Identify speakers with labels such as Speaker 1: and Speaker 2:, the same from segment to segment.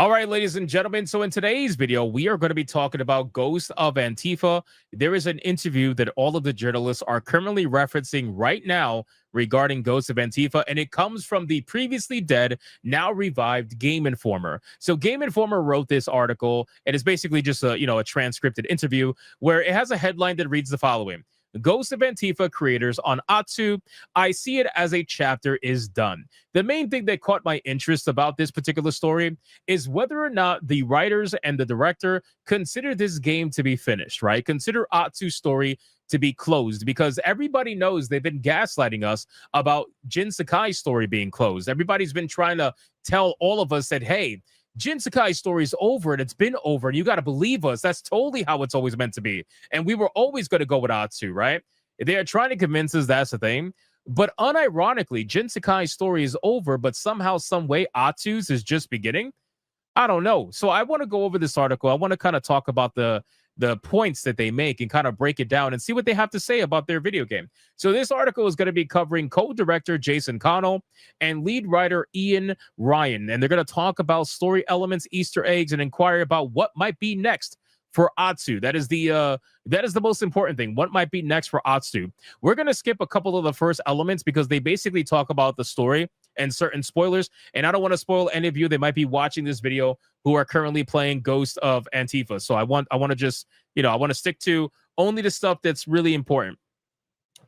Speaker 1: All right, ladies and gentlemen. So in today's video, we are going to be talking about Ghost of Antifa. There is an interview that all of the journalists are currently referencing right now regarding Ghost of Antifa, and it comes from the previously dead, now revived Game Informer. So Game Informer wrote this article, and it's basically just a transcripted interview where it has a headline that reads the following. Ghost of Antifa creators on Atsu. I see it as a chapter is done. The main thing that caught my interest about this particular story is whether or not the writers and the director consider this game to be finished, right? Consider Atsu's story to be closed because everybody knows they've been gaslighting us about Jin Sakai's story being closed. Everybody's been trying to tell all of us that, hey, Jin Sakai's story is over and it's been over, and you got to believe us. That's totally how it's always meant to be. And we were always going to go with Atsu, right? They are trying to convince us that's the thing. But unironically, Jin Sakai's story is over, but somehow, some way, Atsu's is just beginning. I don't know. So I want to go over this article. I want to kind of talk about the points that they make and kind of break it down and see what they have to say about their video game. So this article is going to be covering co-director Jason Connell and lead writer Ian Ryan, and they're going to talk about story elements, Easter eggs, and inquire about what might be next for Atsu. That is the most important thing. What might be next for Atsu? We're going to skip a couple of the first elements because they basically talk about the story and certain spoilers. And I don't want to spoil any of you that might be watching this video who are currently playing Ghost of Antifa. So I want to just, I want to stick to only the stuff that's really important.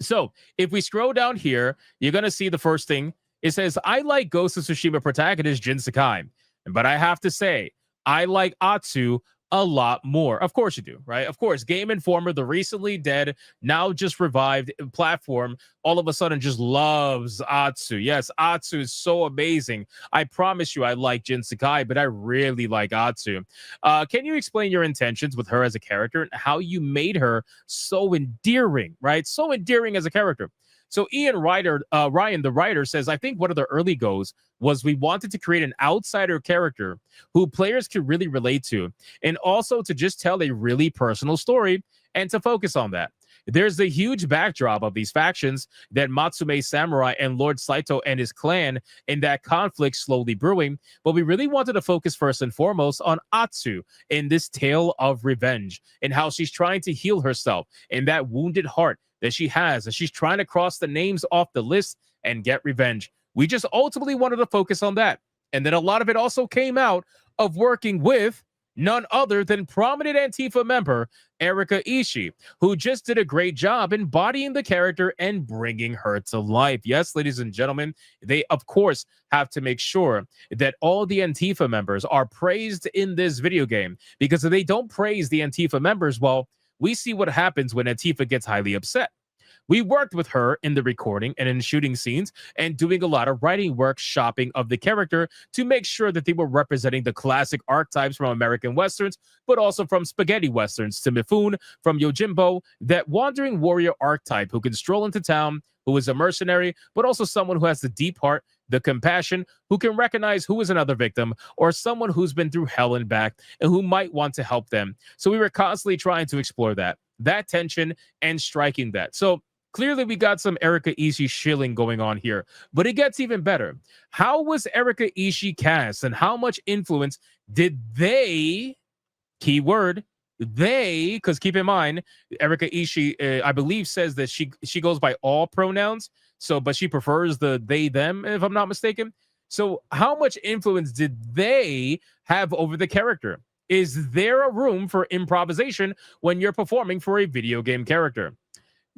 Speaker 1: So if we scroll down here, you're going to see the first thing. It says, I like Ghost of Tsushima protagonist Jin Sakai, but I have to say, I like Atsu a lot more. Of course you do, right? Of course, Game Informer, the recently dead, now just revived platform, all of a sudden just loves Atsu. Yes, Atsu is so amazing. I promise you I like Jin Sakai, but I really like Atsu. Can you explain your intentions with her as a character and how you made her so endearing, right? So endearing as a character. So Ryan, the writer, says, I think one of the early goals was we wanted to create an outsider character who players could really relate to, and also to just tell a really personal story and to focus on that. There's the huge backdrop of these factions that Matsume Samurai and Lord Saito and his clan, and that conflict slowly brewing. But we really wanted to focus first and foremost on Atsu in this tale of revenge and how she's trying to heal herself and that wounded heart that she has, and she's trying to cross the names off the list and get revenge. We just ultimately wanted to focus on that. And then a lot of it also came out of working with none other than prominent Antifa member Erika Ishii, who just did a great job embodying the character and bringing her to life. Yes, ladies and gentlemen, they, of course, have to make sure that all the Antifa members are praised in this video game, because if they don't praise the Antifa members, well, we see what happens when Antifa gets highly upset. We worked with her in the recording and in shooting scenes and doing a lot of writing work, shopping of the character to make sure that they were representing the classic archetypes from American Westerns, but also from spaghetti Westerns, to Mifune from Yojimbo, that wandering warrior archetype who can stroll into town, who is a mercenary, but also someone who has the deep heart, the compassion, who can recognize who is another victim or someone who's been through hell and back and who might want to help them. So we were constantly trying to explore that tension and striking that. So clearly we got some Erika Ishii shilling going on here, but it gets even better. How was Erika Ishii cast, and how much influence did they, keyword, they, because keep in mind, Erika Ishii, I believe, says that she goes by all pronouns. So, but she prefers the they, them, if I'm not mistaken. So how much influence did they have over the character? Is there a room for improvisation when you're performing for a video game character?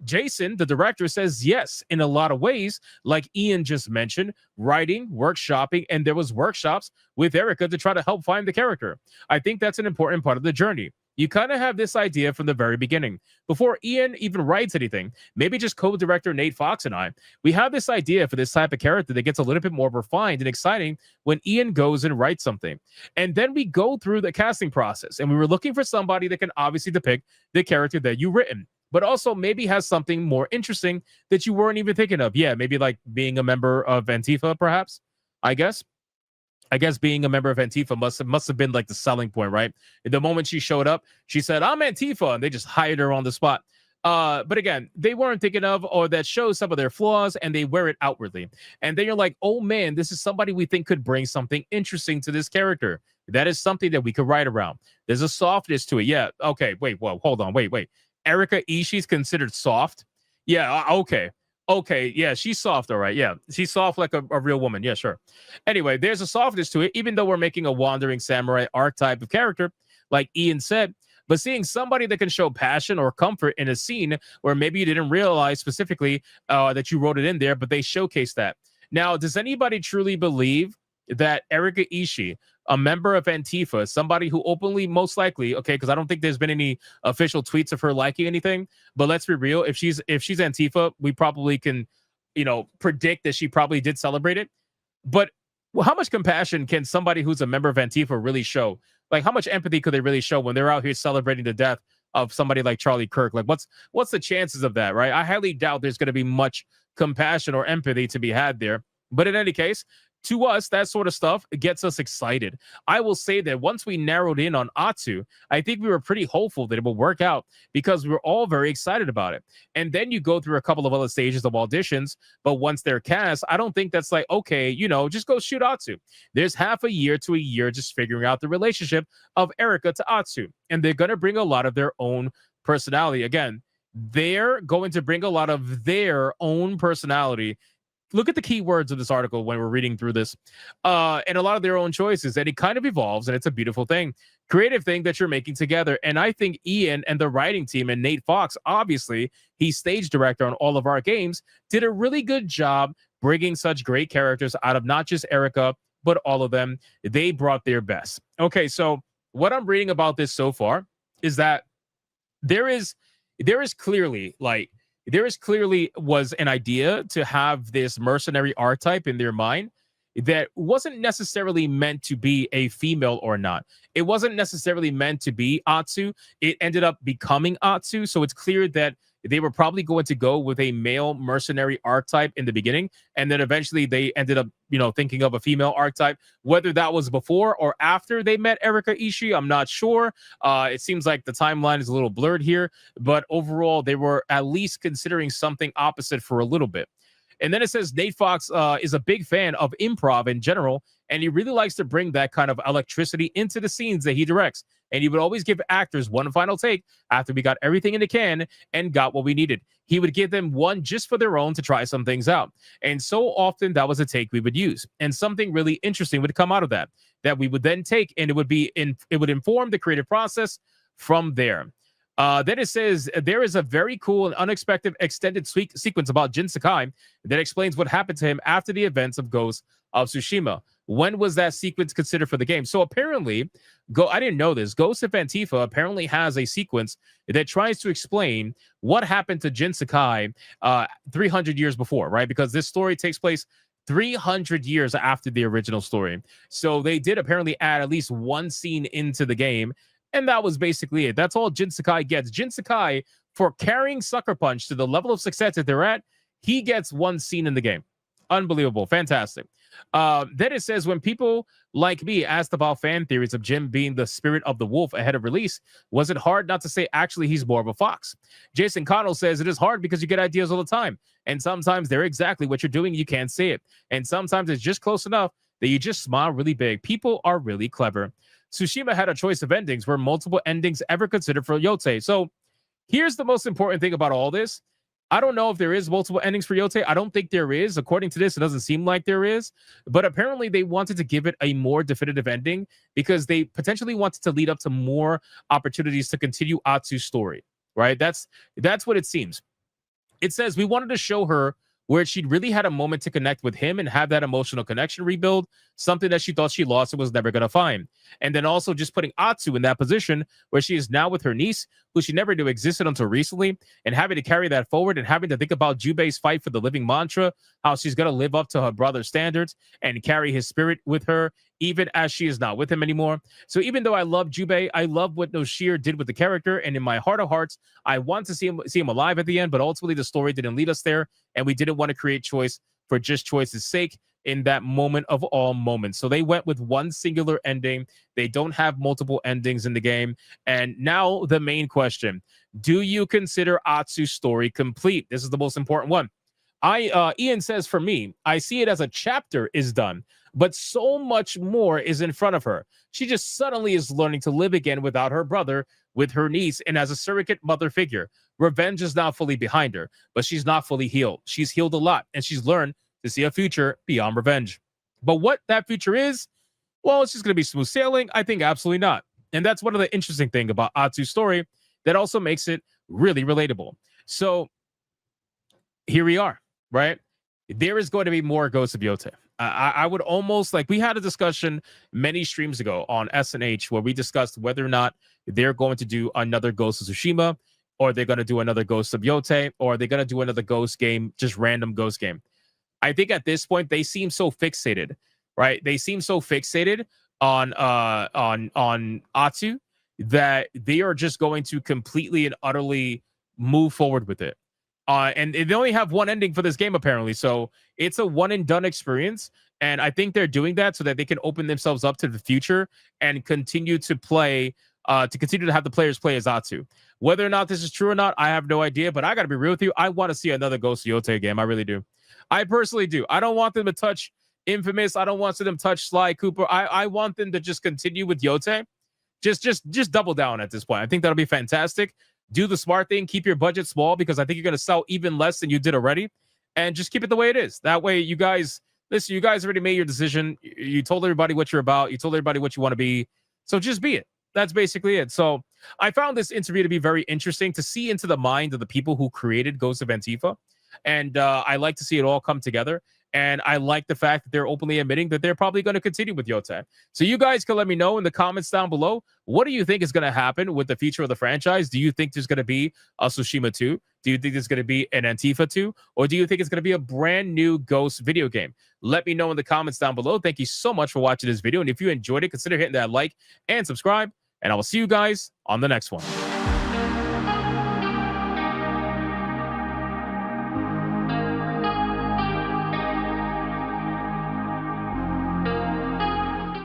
Speaker 1: Jason, the director, says yes, in a lot of ways, like Ian just mentioned, writing, workshopping, and there was workshops with Erika to try to help find the character. I think that's an important part of the journey. You kind of have this idea from the very beginning. Before Ian even writes anything, maybe just co-director Nate Fox and I, we have this idea for this type of character that gets a little bit more refined and exciting when Ian goes and writes something. And then we go through the casting process, and we were looking for somebody that can obviously depict the character that you've written, but also maybe has something more interesting that you weren't even thinking of. Yeah, maybe like being a member of Antifa, perhaps, I guess. Being a member of Antifa must have been like the selling point, right? The moment she showed up, she said, I'm Antifa, and they just hired her on the spot. But again, they weren't thinking of, or that shows some of their flaws, and they wear it outwardly. And then you're like, oh man, this is somebody we think could bring something interesting to this character. That is something that we could write around. There's a softness to it. Yeah. Okay. Wait. Whoa. Hold on. Wait. Erika Ishii's considered soft. Yeah. Okay. Okay. Yeah. She's soft. All right. Yeah. She's soft like a real woman. Yeah. Sure. Anyway, there's a softness to it, even though we're making a wandering samurai archetype of character, like Ian said. But seeing somebody that can show passion or comfort in a scene where maybe you didn't realize specifically that you wrote it in there, but they showcase that. Now, does anybody truly believe that Erika Ishii, a member of Antifa, somebody who openly, most likely, okay, because I don't think there's been any official tweets of her liking anything, but let's be real, if she's Antifa, we probably can, predict that she probably did celebrate it. But how much compassion can somebody who's a member of Antifa really show? Like, how much empathy could they really show when they're out here celebrating the death of somebody like Charlie Kirk? Like, what's the chances of that, right? I highly doubt there's going to be much compassion or empathy to be had there. But in any case, to us, that sort of stuff gets us excited. I will say that once we narrowed in on Atsu, I think we were pretty hopeful that it would work out because we were all very excited about it. And then you go through a couple of other stages of auditions, but once they're cast, I don't think that's like, okay, just go shoot Atsu. There's half a year to a year just figuring out the relationship of Erika to Atsu. And they're going to bring a lot of their own personality. Again, they're going to bring a lot of their own personality. Look at the key words of this article when we're reading through this, and a lot of their own choices. And it kind of evolves, and it's a beautiful thing, creative thing that you're making together. And I think Ian and the writing team and Nate Fox, obviously, he's stage director on all of our games, did a really good job bringing such great characters out of not just Erika, but all of them. They brought their best. Okay, so what I'm reading about this so far is that there is clearly was an idea to have this mercenary archetype in their mind that wasn't necessarily meant to be a female or not. It wasn't necessarily meant to be Atsu. It ended up becoming Atsu. So it's clear that they were probably going to go with a male mercenary archetype in the beginning. And then eventually they ended up, thinking of a female archetype. Whether that was before or after they met Erika Ishii, I'm not sure. It seems like the timeline is a little blurred here. But overall, they were at least considering something opposite for a little bit. And then it says Nate Fox is a big fan of improv in general, and he really likes to bring that kind of electricity into the scenes that he directs. And he would always give actors one final take after we got everything in the can and got what we needed. He would give them one just for their own to try some things out. And so often that was a take we would use. And something really interesting would come out of that we would then take, and it would inform the creative process from there. Then it says there is a very cool and unexpected extended sequence about Jin Sakai that explains what happened to him after the events of Ghost of Tsushima. When was that sequence considered for the game? So apparently, I didn't know this. Ghost of Antifa apparently has a sequence that tries to explain what happened to Jin Sakai 300 years before, right? Because this story takes place 300 years after the original story. So they did apparently add at least one scene into the game. And that was basically it. That's all Jin Sakai gets. Jin Sakai, for carrying Sucker Punch to the level of success that they're at, he gets one scene in the game. Unbelievable. Fantastic. Then it says, when people like me asked about fan theories of Jim being the spirit of the wolf ahead of release, was it hard not to say actually he's more of a fox? Jason Connell says it is hard because you get ideas all the time. And sometimes they're exactly what you're doing. You can't say it. And sometimes it's just close enough that you just smile really big. People are really clever. Tsushima had a choice of endings. Were multiple endings ever considered for Yotei? So here's the most important thing about all this. I don't know if there is multiple endings for Yotei. I don't think there is. According to this, it doesn't seem like there is. But apparently they wanted to give it a more definitive ending because they potentially wanted to lead up to more opportunities to continue Atsu's story, right? That's what it seems. It says we wanted to show her where she really had a moment to connect with him and have that emotional connection rebuild, something that she thought she lost and was never going to find. And then also just putting Atsu in that position where she is now with her niece, who she never knew existed until recently, and having to carry that forward and having to think about Jubei's fight for the living mantra, how she's going to live up to her brother's standards and carry his spirit with her, even as she is not with him anymore. So even though I love Jubei, I love what Noshir did with the character, and in my heart of hearts, I want to see him alive at the end, but ultimately the story didn't lead us there, and we didn't want to create choice for just choice's sake in that moment of all moments. So they went with one singular ending. They don't have multiple endings in the game. And now the main question, Do you consider Atsu's story complete? This is the most important one. Ian says, for me, I see it as a chapter is done, but so much more is in front of her. She just suddenly is learning to live again without her brother, with her niece, and as a surrogate mother figure. Revenge is now fully behind her, but she's not fully healed. She's healed a lot, and she's learned to see a future beyond revenge. But what that future is, well, it's just going to be smooth sailing. I think absolutely not. And that's one of the interesting things about Atsu's story that also makes it really relatable. So here we are, right? There is going to be more Ghosts of Yotei. I would almost like, we had a discussion many streams ago on SNH where we discussed whether or not they're going to do another Ghost of Tsushima, or they're going to do another Ghost of Yotei, or they're going to do another Ghost game, just random Ghost game. I think at this point they seem so fixated, right? They seem so fixated on Atsu that they are just going to completely and utterly move forward with it. And they only have one ending for this game, apparently. So it's a one and done experience. And I think they're doing that so that they can open themselves up to the future and continue to play, to continue to have the players play as Atsu. Whether or not this is true or not, I have no idea. But I got to be real with you. I want to see another Ghost of Yotei game. I really do. I personally do. I don't want them to touch Infamous. I don't want them to touch Sly Cooper. I want them to just continue with Yotei. Just double down at this point. I think that'll be fantastic. Do the smart thing. Keep your budget small, because I think you're going to sell even less than you did already. And just keep it the way it is. That way, you guys, listen, you guys already made your decision. You told everybody what you're about. You told everybody what you want to be. So just be it. That's basically it. So I found this interview to be very interesting, to see into the mind of the people who created Ghost of Antifa. And I like to see it all come together. And I like the fact that they're openly admitting that they're probably going to continue with Yotei. So you guys can let me know in the comments down below. What do you think is going to happen with the future of the franchise? Do you think there's going to be a Tsushima 2? Do you think there's going to be an Antifa 2? Or do you think it's going to be a brand new Ghost video game? Let me know in the comments down below. Thank you so much for watching this video. And if you enjoyed it, consider hitting that like and subscribe. And I will see you guys on the next one.